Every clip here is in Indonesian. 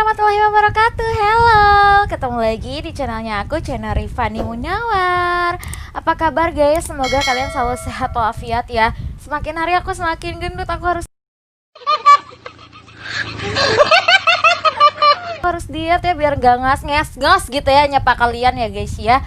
warahmatullahi wabarakatuh. Hello, ketemu lagi di channelnya aku, channel Rifani Munawar. Apa kabar guys? Semoga kalian selalu sehat walafiat ya. Semakin hari aku semakin gendut, aku harus diet ya biar gak ngas gitu ya nyapa kalian ya guys ya.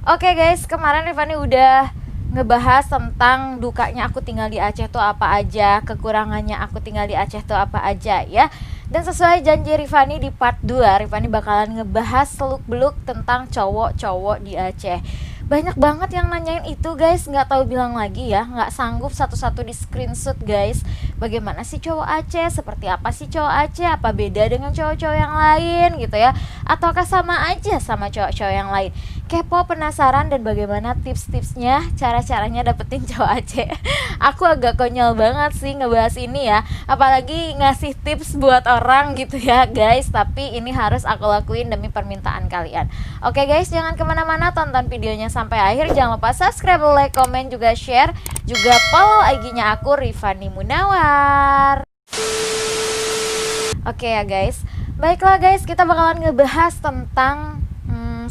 Oke guys, kemarin Rifani udah ngebahas tentang dukanya aku tinggal di Aceh tuh apa aja, kekurangannya aku tinggal di Aceh tuh apa aja ya. Dan sesuai janji Rifani di part 2, Rifani bakalan ngebahas seluk-beluk tentang cowok-cowok di Aceh. Banyak banget yang nanyain itu guys, nggak tahu bilang lagi ya, nggak sanggup satu-satu di screenshot guys. Bagaimana sih cowok Aceh, seperti apa sih cowok Aceh, apa beda dengan cowok-cowok yang lain gitu ya, ataukah sama aja sama cowok-cowok yang lain. Kepo, penasaran, dan bagaimana tips-tipsnya, cara-caranya dapetin cowok Aceh. Aku agak konyol banget sih ngebahas ini ya, apalagi ngasih tips buat orang gitu ya guys, tapi ini harus aku lakuin demi permintaan kalian. Oke guys, jangan kemana-mana, tonton videonya sampai akhir. Jangan lupa subscribe, like, komen, juga share, juga follow IG-nya aku, Rifani Munawar. Oke ya guys, baiklah guys, kita bakalan ngebahas tentang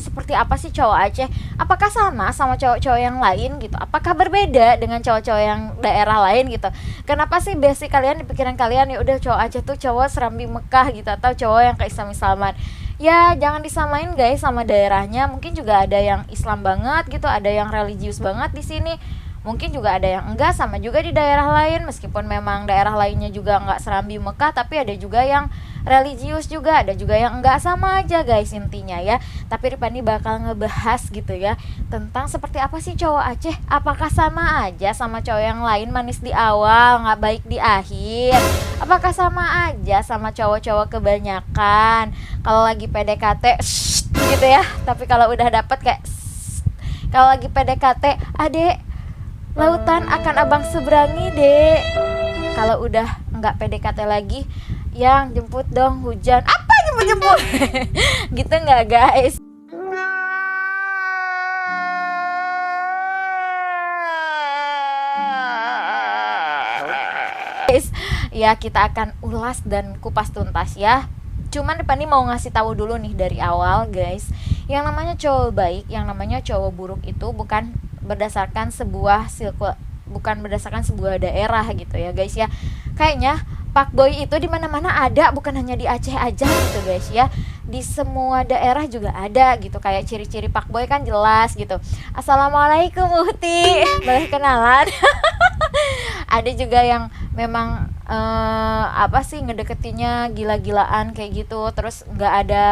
seperti apa sih cowok Aceh. Apakah sama cowok-cowok yang lain gitu? Apakah berbeda dengan cowok-cowok yang daerah lain gitu? Kenapa sih basic kalian, di pikiran kalian ya udah cowok Aceh tuh cowok Serambi Mekah gitu, atau cowok yang ke Islam-Islaman? Ya jangan disamain guys sama daerahnya. Mungkin juga ada yang Islam banget gitu, ada yang religius banget di sini. Mungkin juga ada yang enggak, sama juga di daerah lain. Meskipun memang daerah lainnya juga enggak Serambi Mekah, tapi ada juga yang religius juga, ada juga yang enggak, sama aja guys intinya ya. Tapi Rifani bakal ngebahas gitu ya tentang seperti apa sih cowok Aceh. Apakah sama aja sama cowok yang lain, manis di awal nggak baik di akhir? Apakah sama aja sama cowok-cowok kebanyakan kalau lagi PDKT gitu ya, tapi kalau udah dapet kayak kalau lagi PDKT, adek lautan akan abang seberangi dek. Kalau udah nggak PDKT lagi, yang jemput dong hujan. Apa jemput gitu nggak guys? Ya kita akan ulas dan kupas tuntas ya. Cuman Rifani mau ngasih tahu dulu nih dari awal guys, yang namanya cowok baik, yang namanya cowok buruk itu bukan berdasarkan sebuah daerah gitu ya guys ya. Kayaknya fuckboy itu di mana-mana ada, bukan hanya di Aceh aja gitu guys ya. Di semua daerah juga ada gitu. Kayak ciri-ciri fuckboy kan jelas gitu. Assalamualaikum Uhti, boleh kenalan? Ada juga yang memang ngedeketinya gila-gilaan kayak gitu, terus nggak ada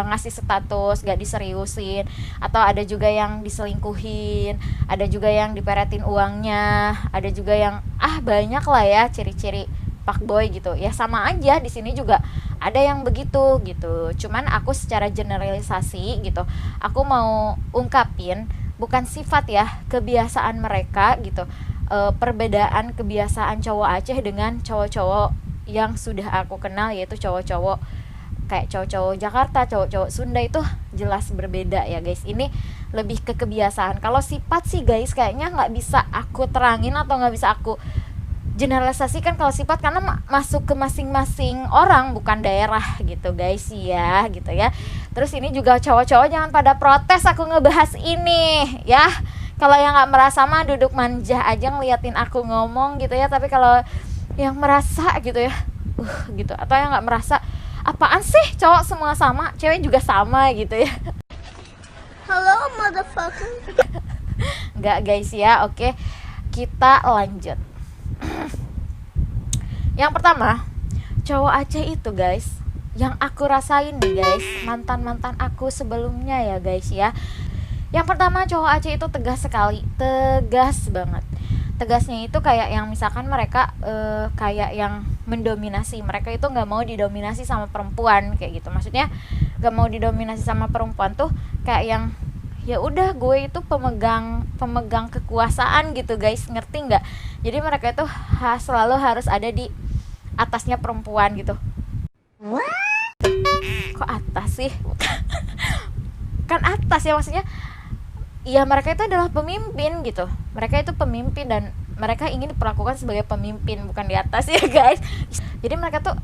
ngasih status, nggak diseriusin, atau ada juga yang diselingkuhin, ada juga yang diperetin uangnya, ada juga yang banyak lah ya ciri-ciri fuckboy gitu ya. Sama aja di sini juga ada yang begitu gitu, cuman aku secara generalisasi gitu, aku mau ungkapin bukan sifat ya, kebiasaan mereka gitu. Perbedaan kebiasaan cowok Aceh dengan cowok-cowok yang sudah aku kenal, yaitu cowok-cowok kayak cowok-cowok Jakarta, cowok-cowok Sunda, itu jelas berbeda ya guys. Ini lebih ke kebiasaan. Kalau sifat sih guys kayaknya nggak bisa aku terangin atau nggak bisa aku generalisasikan kalau sifat, karena masuk ke masing-masing orang, bukan daerah gitu guys ya gitu ya. Terus ini juga cowok-cowok jangan pada protes aku ngebahas ini ya. Kalau yang nggak merasa mah duduk manja aja ngeliatin aku ngomong gitu ya. Tapi kalau yang merasa gitu ya, gitu, atau yang nggak merasa, apaan sih cowok semua sama, cewek juga sama gitu ya. Hello motherfucker. Nggak guys ya. Oke, kita lanjut. Yang pertama, cowok Aceh itu guys, yang aku rasain nih guys, mantan-mantan aku sebelumnya ya guys ya. Yang pertama, cowok Aceh itu tegas sekali, tegas banget. Tegasnya itu kayak yang misalkan mereka kayak yang mendominasi. Mereka itu nggak mau didominasi sama perempuan kayak gitu. Maksudnya nggak mau didominasi sama perempuan tuh kayak yang ya udah gue itu pemegang kekuasaan gitu guys, ngerti nggak? Jadi mereka itu selalu harus ada di atasnya perempuan gitu. Kok atas sih? Kan atas ya, maksudnya ya mereka itu adalah pemimpin gitu. Mereka itu pemimpin dan mereka ingin diperlakukan sebagai pemimpin, bukan di atas ya guys. Jadi mereka tuh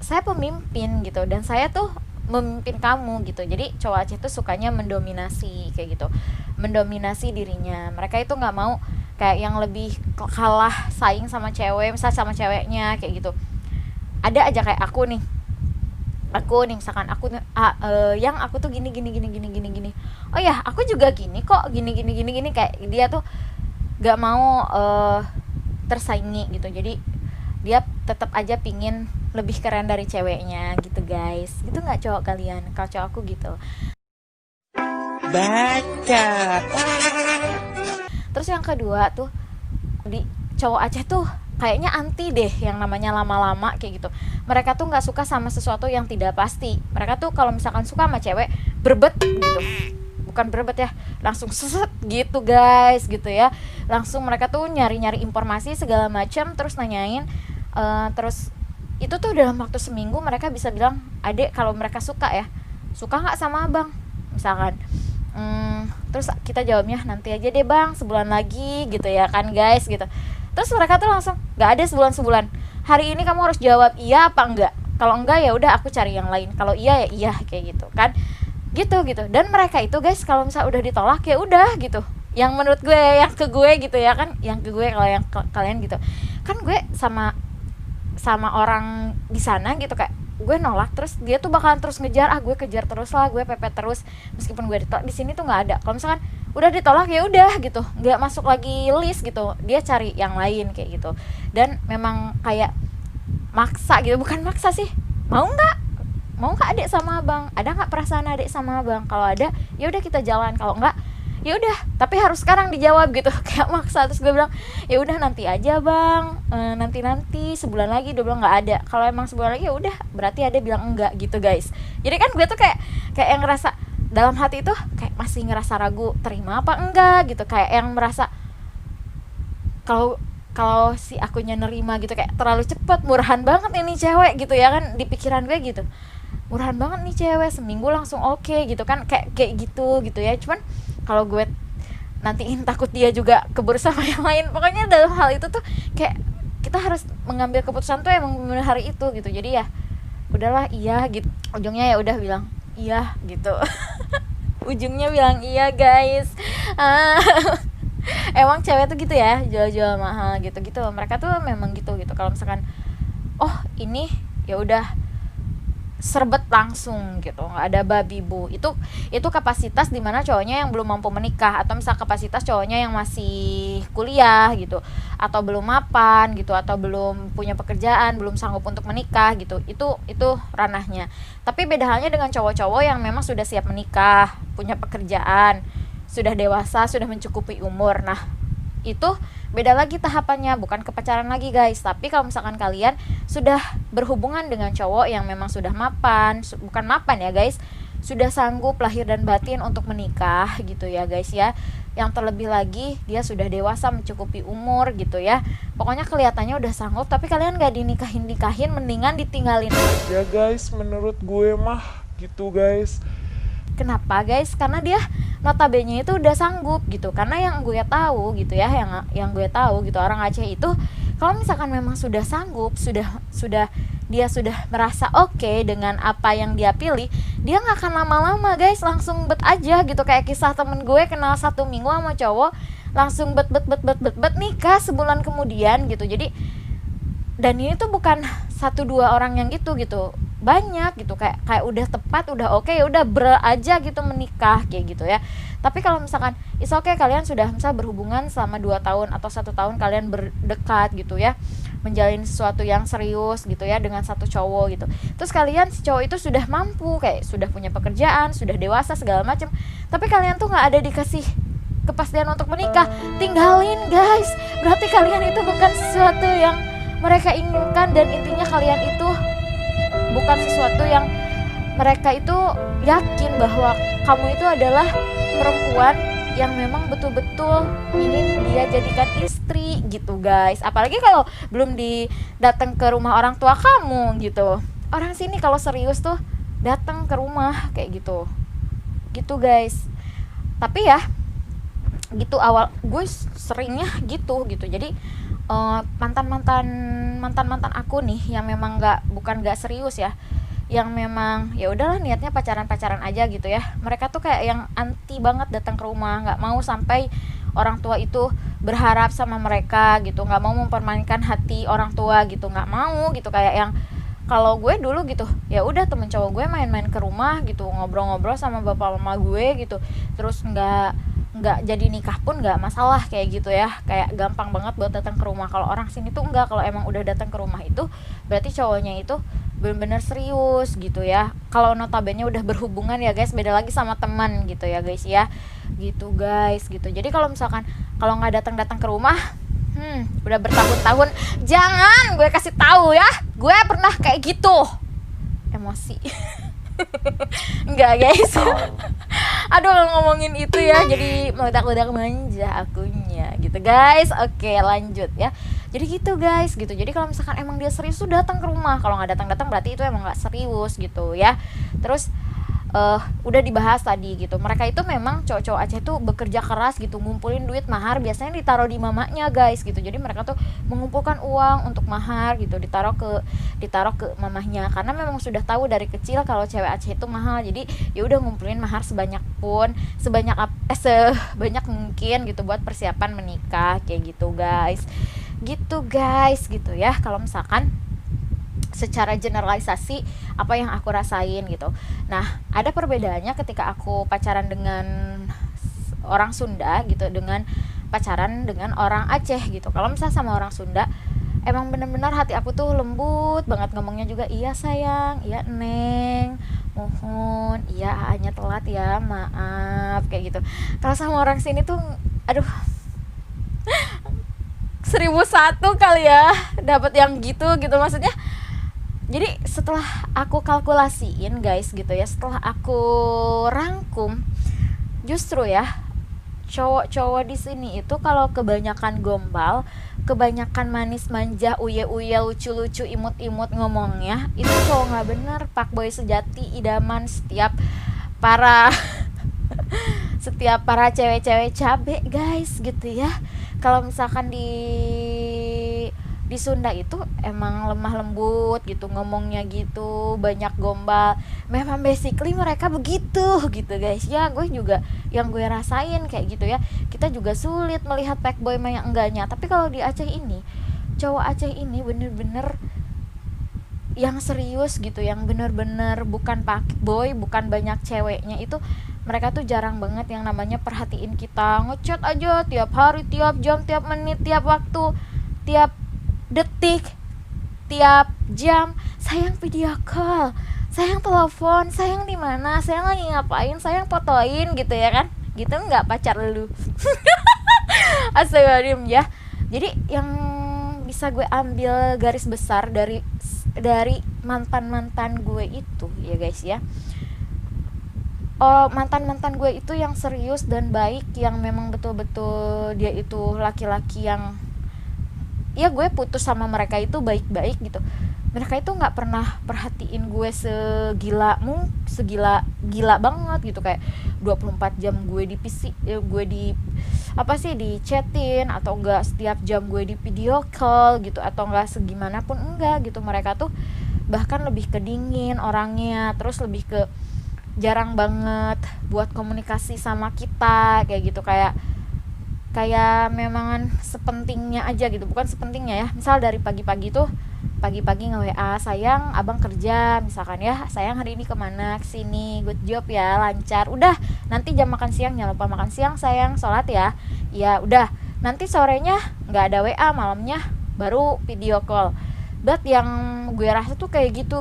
saya pemimpin gitu, dan saya tuh memimpin kamu gitu. Jadi cowok Aceh tuh sukanya mendominasi kayak gitu, mendominasi dirinya. Mereka itu nggak mau kayak yang lebih kalah saing sama cewek, misal sama ceweknya kayak gitu. Ada aja kayak aku nih misalkan aku yang aku tuh gini gini gini gini gini gini, oh ya aku juga gini kok, gini gini gini gini, kayak dia tuh gak mau tersaingi gitu. Jadi dia tetap aja pingin lebih keren dari ceweknya gitu guys. Gitu nggak cowok kalian? Kalau cowok aku gitu. Baca. Terus yang kedua tuh, di cowok Aceh tuh kayaknya anti deh yang namanya lama-lama kayak gitu. Mereka tuh nggak suka sama sesuatu yang tidak pasti. Mereka tuh kalau misalkan suka sama cewek, berbet gitu, bukan berbet ya, langsung seset gitu guys gitu ya. Langsung mereka tuh nyari-nyari informasi segala macam, terus nanyain, terus itu tuh dalam waktu seminggu mereka bisa bilang, adek kalau mereka suka ya, suka nggak sama abang misalkan. Terus kita jawabnya nanti aja deh bang, sebulan lagi gitu ya kan guys gitu. Terus mereka tuh langsung nggak ada sebulan, hari ini kamu harus jawab iya apa enggak, kalau enggak ya udah aku cari yang lain, kalau iya ya iya kayak gitu kan, gitu. Dan mereka itu guys kalau misalnya udah ditolak ya udah gitu, yang menurut gue, yang ke gue gitu ya kan, yang ke gue, kalau yang kalian gitu kan, gue sama orang di sana gitu, kayak gue nolak terus dia tuh bakalan terus ngejar, gue kejar terus lah, gue pepet terus meskipun gue ditolak. Di sini tuh nggak ada, kalau misalkan udah ditolak ya udah gitu, nggak masuk lagi list gitu, dia cari yang lain kayak gitu. Dan memang kayak maksa gitu, bukan maksa sih, mau nggak adik sama abang, ada nggak perasaan adik sama abang, kalau ada ya udah kita jalan, kalau nggak ya udah tapi harus sekarang dijawab gitu. Kayak maksa. Terus gue bilang ya udah nanti aja bang, nanti sebulan lagi. Dia bilang nggak ada, kalau emang sebulan lagi ya udah berarti ada, bilang enggak gitu guys. Jadi kan gue tuh kayak yang ngerasa dalam hati itu kayak masih ngerasa ragu terima apa enggak gitu, kayak yang merasa kalau si akunya nerima gitu, kayak terlalu cepet, murahan banget ini cewek gitu ya kan, di pikiran gue gitu, murahan banget nih cewek, seminggu langsung oke gitu kan, kayak gitu ya. Cuman kalau gue nantiin takut dia juga keburu sama yang lain. Pokoknya dalam hal itu tuh kayak kita harus mengambil keputusan tuh emang benar hari itu gitu. Jadi ya udahlah iya gitu, ujungnya ya udah bilang iya gitu. Ujungnya bilang iya guys. Emang cewek tuh gitu ya, jual-jual mahal gitu mereka tuh memang gitu kalau misalkan oh ini ya udah serbet langsung gitu, nggak ada babi bu. Itu kapasitas dimana cowoknya yang belum mampu menikah, atau misal kapasitas cowoknya yang masih kuliah gitu, atau belum mapan gitu, atau belum punya pekerjaan, belum sanggup untuk menikah gitu. Itu ranahnya. Tapi beda halnya dengan cowok-cowok yang memang sudah siap menikah, punya pekerjaan, sudah dewasa, sudah mencukupi umur. Nah itu beda lagi tahapannya, bukan kepacaran lagi guys. Tapi kalau misalkan kalian sudah berhubungan dengan cowok yang memang sudah mapan, bukan mapan ya guys, sudah sanggup lahir dan batin untuk menikah gitu ya guys ya, yang terlebih lagi dia sudah dewasa, mencukupi umur gitu ya, pokoknya kelihatannya udah sanggup, tapi kalian gak dinikahin, mendingan ditinggalin Ya guys, menurut gue mah gitu guys. Kenapa guys? Karena dia notabene itu udah sanggup gitu. Karena yang gue tahu gitu ya, yang gue tahu gitu, orang Aceh itu kalau misalkan memang sudah sanggup, dia sudah merasa oke dengan apa yang dia pilih, dia nggak akan lama-lama guys, langsung bet aja gitu. Kayak kisah temen gue kenal 1 minggu sama cowok, langsung bet nikah sebulan kemudian gitu. Jadi dan ini tuh bukan 1-2 orang yang gitu, banyak gitu, kayak udah tepat, udah oke, ya udah aja gitu menikah kayak gitu ya. Tapi kalau misalkan is oke, kalian sudah misal berhubungan selama 2 tahun atau 1 tahun, kalian berdekat gitu ya, menjalin sesuatu yang serius gitu ya dengan satu cowok gitu, terus kalian, si cowok itu sudah mampu, kayak sudah punya pekerjaan, sudah dewasa segala macam, tapi kalian tuh nggak ada dikasih kepastian untuk menikah, tinggalin guys. Berarti kalian itu bukan sesuatu yang mereka inginkan, dan intinya kalian itu bukan sesuatu yang mereka itu yakin bahwa kamu itu adalah perempuan yang memang betul-betul ingin dia jadikan istri gitu guys. Apalagi kalau belum datang ke rumah orang tua kamu gitu. Orang sini kalau serius tuh datang ke rumah kayak gitu guys. Tapi ya gitu, awal gue seringnya gitu. Jadi mantan aku nih yang memang bukan nggak serius ya, yang memang ya udahlah niatnya pacaran aja gitu ya. Mereka tuh kayak yang anti banget datang ke rumah, nggak mau sampai orang tua itu berharap sama mereka gitu, nggak mau mempermainkan hati orang tua gitu, nggak mau gitu. Kayak yang kalau gue dulu gitu, ya udah temen cowok gue main-main ke rumah gitu, ngobrol-ngobrol sama bapak mama gue gitu, terus nggak jadi nikah pun nggak masalah kayak gitu ya, kayak gampang banget buat datang ke rumah. Kalau orang sini tuh enggak, kalau emang udah datang ke rumah itu berarti cowoknya itu benar-benar serius gitu ya. Kalau notabene udah berhubungan ya guys, beda lagi sama teman gitu ya guys ya, gitu guys gitu. Jadi kalau misalkan kalau nggak datang ke rumah, udah bertahun-tahun, jangan gue kasih tahu ya, gue pernah kayak gitu, emosi. Enggak guys. Aduh ngomongin itu ya, jadi meledak-ledak manja akunya gitu guys. Oke lanjut ya. Jadi gitu guys gitu. Jadi kalau misalkan emang dia serius tuh datang ke rumah, kalau nggak datang berarti itu emang nggak serius gitu ya. Terus udah dibahas tadi gitu, mereka itu memang cowok-cowok Aceh tuh bekerja keras gitu, ngumpulin duit mahar, biasanya ditaruh di mamanya guys gitu. Jadi mereka tuh mengumpulkan uang untuk mahar gitu, ditaruh ke mamahnya, karena memang sudah tahu dari kecil kalau cewek Aceh itu mahal. Jadi ya udah ngumpulin mahar sebanyak mungkin gitu buat persiapan menikah kayak gitu guys gitu ya. Kalau misalkan secara generalisasi apa yang aku rasain gitu. Nah, ada perbedaannya ketika aku pacaran dengan orang Sunda gitu dengan pacaran dengan orang Aceh gitu. Kalau misalnya sama orang Sunda, emang bener-bener hati aku tuh lembut banget, ngomongnya juga iya sayang, iya neng, mohon, iya hanya telat ya, maaf kayak gitu. Kalau sama orang sini tuh aduh 1001 kali ya dapat yang gitu maksudnya. Jadi setelah aku kalkulasiin guys gitu ya, setelah aku rangkum, justru ya cowok-cowok di sini itu kalau kebanyakan gombal, kebanyakan manis manja, uye-uye, lucu-lucu, imut-imut ngomongnya, itu cowok nggak bener, fuckboy sejati, idaman setiap para cewek-cewek cabe guys gitu ya. Kalau misalkan di Sunda itu emang lemah lembut gitu, ngomongnya gitu, banyak gombal. Memang basically mereka begitu gitu guys ya. Gue juga yang gue rasain kayak gitu ya. Kita juga sulit melihat fuckboy yang enggaknya. Tapi kalau di Aceh ini, cowok Aceh ini bener-bener yang serius gitu, yang bener-bener bukan fuckboy, bukan banyak ceweknya. Itu mereka tuh jarang banget yang namanya perhatiin kita, ngechat aja tiap hari, tiap jam, tiap menit, tiap waktu, tiap detik, tiap jam, sayang video call, sayang telepon, sayang di mana, sayang lagi ngapain, sayang fotoin gitu ya kan. Gitu nggak pacar lu. Astagfirullahaladzim ya. Jadi yang bisa gue ambil garis besar dari mantan gue itu ya guys ya, mantan gue itu yang serius dan baik, yang memang betul-betul dia itu laki-laki yang ya gue putus sama mereka itu baik-baik gitu. Mereka itu nggak pernah perhatiin gue segila banget gitu, kayak 24 jam gue di chatin, atau enggak setiap jam gue di video call gitu, atau enggak segimana pun enggak gitu. Mereka tuh bahkan lebih ke dingin orangnya, terus lebih ke jarang banget buat komunikasi sama kita kayak gitu, kayak memang sepentingnya aja gitu, bukan sepentingnya ya. Misal dari pagi-pagi nge-WA, sayang abang kerja misalkan ya, sayang hari ini kemana, kesini, good job ya, lancar, udah nanti jam makan siang jangan lupa makan siang sayang, sholat ya, ya udah nanti sorenya nggak ada WA, malamnya baru video call. But yang gue rasa tuh kayak gitu.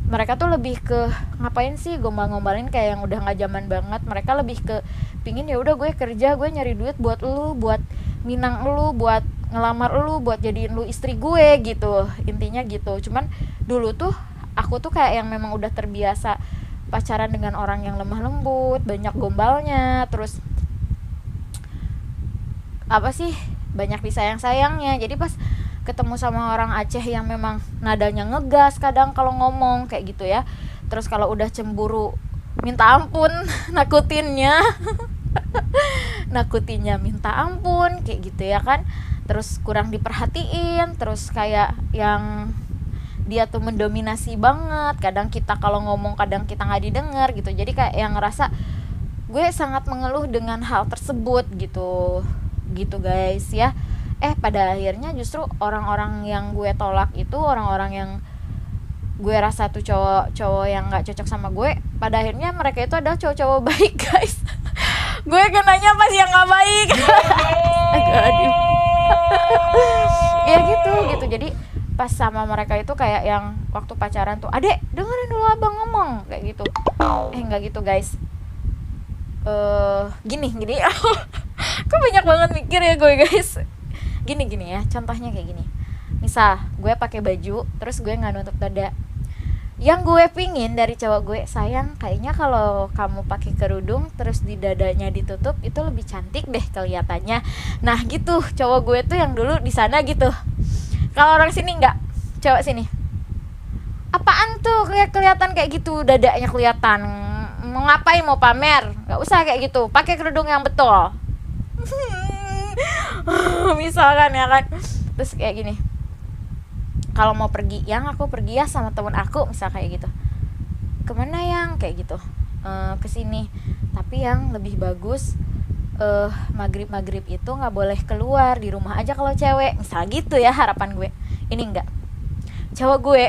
Mereka tuh lebih ke ngapain sih gombal-gombalin kayak yang udah nggak zaman banget. Mereka lebih ke pingin ya udah gue kerja, gue nyari duit buat lu, buat minang lu, buat ngelamar lu, buat jadiin lu istri gue gitu, intinya gitu. Cuman dulu tuh aku tuh kayak yang memang udah terbiasa pacaran dengan orang yang lemah lembut, banyak gombalnya, terus banyak disayang-sayangnya. Jadi pas ketemu sama orang Aceh yang memang nadanya ngegas kadang kalau ngomong kayak gitu ya, terus kalau udah cemburu minta ampun, nakutinnya minta ampun kayak gitu ya kan. terus kurang diperhatiin, terus kayak yang dia tuh mendominasi banget, kadang kita kalau ngomong kadang kita nggak didengar gitu. Jadi kayak yang ngerasa gue sangat mengeluh dengan hal tersebut gitu guys ya. Pada akhirnya justru orang-orang yang gue tolak itu orang-orang yang gue rasa tuh cowok yang nggak cocok sama gue, pada akhirnya mereka itu adalah cowok-cowok baik guys. Gue kenanya pas yang nggak baik. Ya gitu. Jadi pas sama mereka itu kayak yang waktu pacaran tuh, adek dengerin dulu abang ngomong kayak gitu. Nggak gitu guys. Gini kok banyak banget mikir ya gue guys. Gini ya, contohnya kayak gini. Misal gue pakai baju terus gue nggak nutup dada. Yang gue pingin dari cowok gue, sayang kayaknya kalau kamu pakai kerudung terus di dadanya ditutup itu lebih cantik deh kelihatannya. Nah gitu cowok gue tuh yang dulu di sana gitu. Kalau orang sini enggak, cowok sini, apaan tuh kelihatan kayak gitu, dadanya kelihatan, mau ngapain, mau pamer, nggak usah kayak gitu, pakai kerudung yang betul. Misalkan ya kan, terus kayak gini, kalau mau pergi, yang aku pergi ya sama temen aku, misal kayak gitu, kemana yang kayak gitu, kesini, tapi yang lebih bagus maghrib itu nggak boleh keluar, di rumah aja kalau cewek, misal gitu ya harapan gue. Ini enggak, cowok gue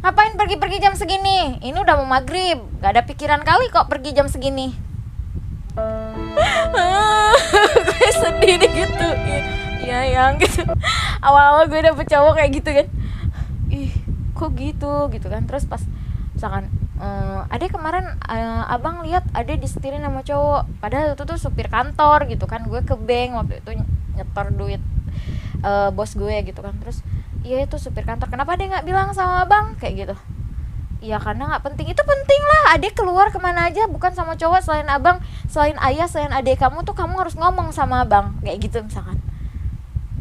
ngapain pergi jam segini, ini udah mau maghrib, nggak ada pikiran kali kok pergi jam segini. Gue sedih gitu. Iya yang gitu. Awal-awal gue dapet cowok kayak gitu kan, ih kok gitu kan. Terus pas misalkan adek kemarin abang lihat adek disetirin sama cowok, padahal itu tuh supir kantor gitu kan. Gue ke bank waktu itu nyetor duit bos gue gitu kan. Terus iya itu supir kantor, kenapa adek nggak bilang sama abang kayak gitu? Iya karena nggak penting. Itu penting lah, adek keluar kemana aja bukan sama cowok, selain abang, selain ayah, selain adek kamu tuh kamu harus ngomong sama abang kayak gitu misalkan.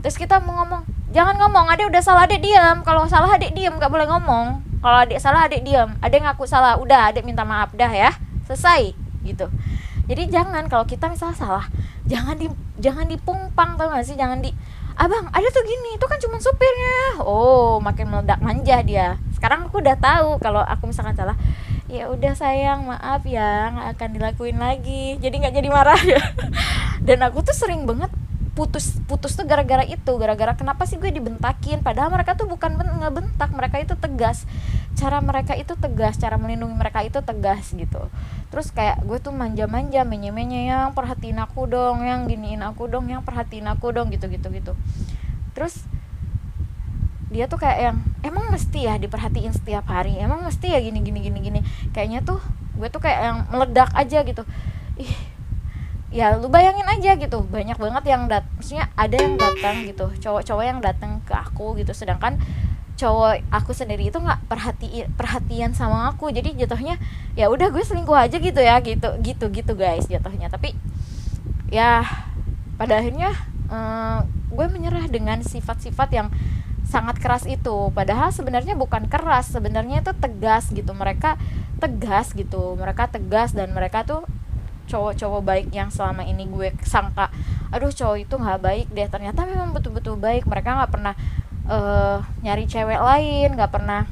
Terus kita mau ngomong, jangan ngomong, adek udah salah adek diam, kalau salah adek diam, nggak boleh ngomong. Kalau adek salah adek diam, adek ngaku salah, udah adek minta maaf dah ya, selesai gitu. Jadi jangan, kalau kita misalnya salah, jangan dipungpang, tau gak sih, jangan abang ada tuh gini, itu kan cuma supirnya. Oh makin meledak manja dia. Sekarang aku udah tahu kalau aku misalkan salah, ya udah sayang maaf ya, nggak akan dilakuin lagi, jadi nggak jadi marah ya. Dan aku tuh sering banget putus tuh gara-gara kenapa sih gue dibentakin, padahal mereka tuh bukan ngebentak, mereka itu tegas, cara mereka itu tegas, cara melindungi mereka itu tegas gitu. Terus kayak gue tuh manja-manja, menye-menye, yang perhatiin aku dong, yang giniin aku dong, yang perhatiin aku dong, gitu. Terus dia tuh kayak yang emang mesti ya diperhatiin setiap hari, emang mesti ya gini. Kayaknya tuh gue tuh kayak yang meledak aja gitu. Ya lu bayangin aja gitu, banyak banget yang maksudnya ada yang datang gitu, cowok-cowok yang datang ke aku gitu, sedangkan cowok aku sendiri itu nggak perhatian sama aku. Jadi jatuhnya ya udah gue selingkuh aja gitu ya, gitu guys jatuhnya. Tapi ya pada akhirnya gue menyerah dengan sifat-sifat yang sangat keras itu. Padahal sebenarnya bukan keras, sebenarnya itu tegas gitu. Mereka tegas dan mereka tuh cowok-cowok baik yang selama ini gue sangka aduh cowok itu nggak baik deh, ternyata memang betul-betul baik. Mereka nggak pernah nyari cewek lain, nggak pernah,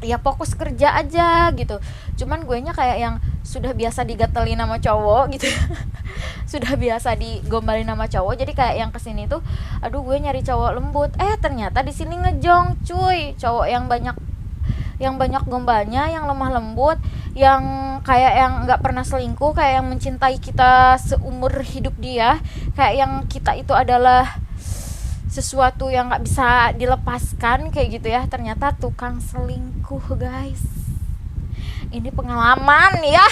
ya fokus kerja aja gitu. Cuman gue nya kayak yang sudah biasa digatelin sama cowok gitu. Sudah biasa digombalin sama cowok, jadi kayak yang kesini tuh aduh gue nyari cowok lembut, ternyata di sini ngejong cuy, cowok yang banyak gombalnya, yang lemah lembut, yang kayak yang nggak pernah selingkuh, kayak yang mencintai kita seumur hidup dia, kayak yang kita itu adalah sesuatu yang nggak bisa dilepaskan kayak gitu ya. Ternyata tukang selingkuh guys, ini pengalaman ya.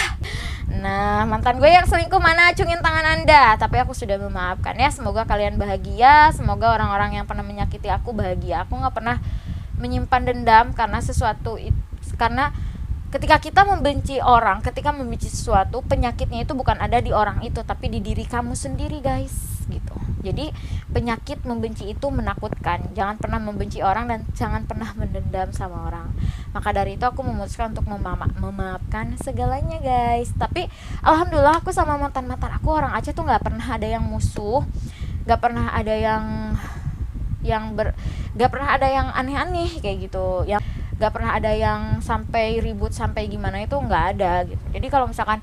Nah mantan gue yang selingkuh mana, acungin tangan anda. Tapi aku sudah memaafkan ya, semoga kalian bahagia, semoga orang-orang yang pernah menyakiti aku bahagia. Aku nggak pernah menyimpan dendam karena sesuatu itu, karena ketika kita membenci orang, ketika membenci sesuatu, penyakitnya itu bukan ada di orang itu, tapi di diri kamu sendiri guys gitu. Jadi penyakit membenci itu menakutkan. Jangan pernah membenci orang dan jangan pernah mendendam sama orang. Maka dari itu aku memutuskan untuk memaafkan segalanya guys. Tapi alhamdulillah aku sama mantan aku orang Aceh tuh nggak pernah ada yang musuh. nggak pernah ada nggak pernah ada yang aneh-aneh kayak gitu, yang nggak pernah ada yang sampai ribut sampai gimana, itu nggak ada gitu. Jadi kalau misalkan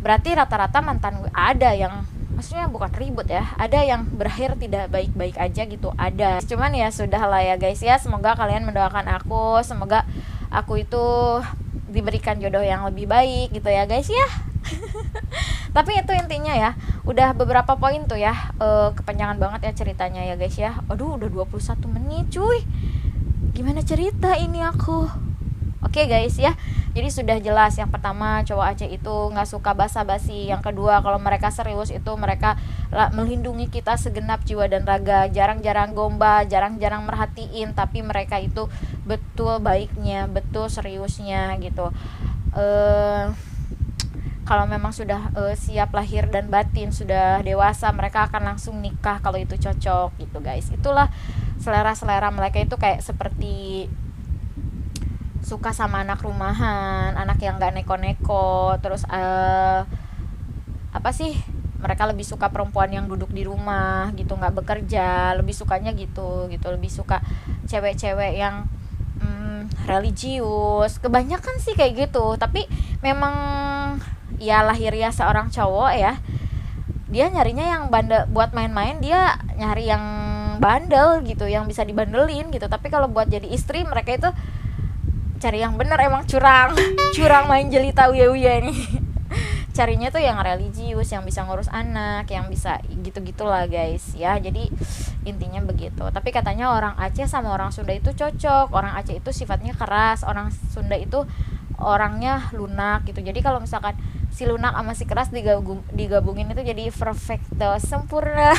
berarti rata-rata mantan gue ada yang, maksudnya bukan ribut ya, ada yang berakhir tidak baik-baik aja gitu, ada. Cuman ya sudah lah ya guys ya, semoga kalian mendoakan aku, semoga aku itu diberikan jodoh yang lebih baik gitu ya guys ya. Tapi itu intinya ya, udah beberapa poin tuh ya, kepanjangan banget ya ceritanya ya guys ya. Aduh udah 21 menit cuy, gimana cerita ini aku. Oke guys ya, jadi sudah jelas. Yang pertama, cowok Aceh itu nggak suka basa-basi. Yang kedua, kalau mereka serius itu mereka melindungi kita segenap jiwa dan raga, jarang-jarang gombal, jarang-jarang merhatiin, tapi mereka itu betul baiknya, betul seriusnya gitu. Kalau memang sudah siap lahir dan batin, sudah dewasa, mereka akan langsung nikah kalau itu cocok gitu guys. Itulah selera-selera mereka itu kayak seperti suka sama anak rumahan, anak yang gak neko-neko. Terus apa sih, mereka lebih suka perempuan yang duduk di rumah gitu, gak bekerja, lebih sukanya gitu, lebih suka cewek-cewek yang religius, kebanyakan sih kayak gitu. Tapi memang ya lahiriah seorang cowok ya, dia nyarinya yang bandel. Buat main-main dia nyari yang bandel gitu, yang bisa dibandelin gitu. Tapi kalau buat jadi istri, mereka itu cari yang bener, emang curang main jelita uya-uya nih. Carinya tuh yang religius, yang bisa ngurus anak, yang bisa gitu-gitulah guys ya. Jadi intinya begitu. Tapi katanya orang Aceh sama orang Sunda itu cocok. Orang Aceh itu sifatnya keras, orang Sunda itu orangnya lunak gitu. Jadi kalau misalkan si lunak sama si keras digabungin itu jadi perfecto, sempurna.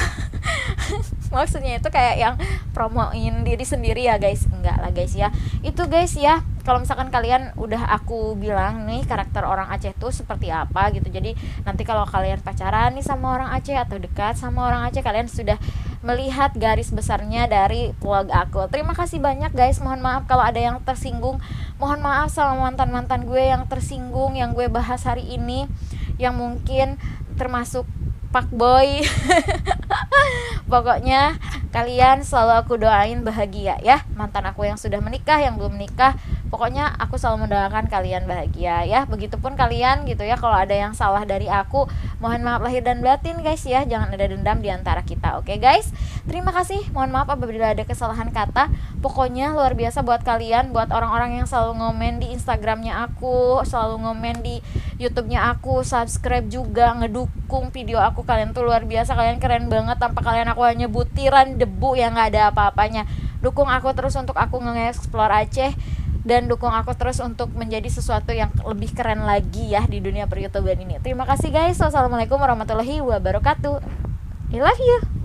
Maksudnya itu kayak yang promoin diri sendiri ya guys. Enggak lah guys ya. Itu guys ya, kalau misalkan kalian udah aku bilang nih karakter orang Aceh tuh seperti apa gitu. Jadi nanti kalau kalian pacaran nih sama orang Aceh atau dekat sama orang Aceh, kalian sudah melihat garis besarnya dari vlog aku. Terima kasih banyak guys. Mohon maaf kalau ada yang tersinggung. Mohon maaf sama mantan-mantan gue yang tersinggung, yang gue bahas hari ini, yang mungkin termasuk fuckboy. Pokoknya kalian selalu aku doain bahagia ya. Mantan aku yang sudah menikah, yang belum menikah, pokoknya aku selalu mendoakan kalian bahagia ya. Begitupun kalian gitu ya. Kalau ada yang salah dari aku, mohon maaf lahir dan batin guys ya. Jangan ada dendam di antara kita. Oke guys, terima kasih. Mohon maaf apabila ada kesalahan kata. Pokoknya luar biasa buat kalian, buat orang-orang yang selalu ngomen di Instagramnya aku, selalu ngomen di YouTube-nya aku, subscribe juga, ngedukung video aku. Kalian tuh luar biasa, kalian keren banget. Tanpa kalian aku hanya butiran debu yang gak ada apa-apanya. Dukung aku terus untuk aku nge-explore Aceh, dan dukung aku terus untuk menjadi sesuatu yang lebih keren lagi ya di dunia per-YouTubean ini. Terima kasih guys. Wassalamualaikum warahmatullahi wabarakatuh. I love you.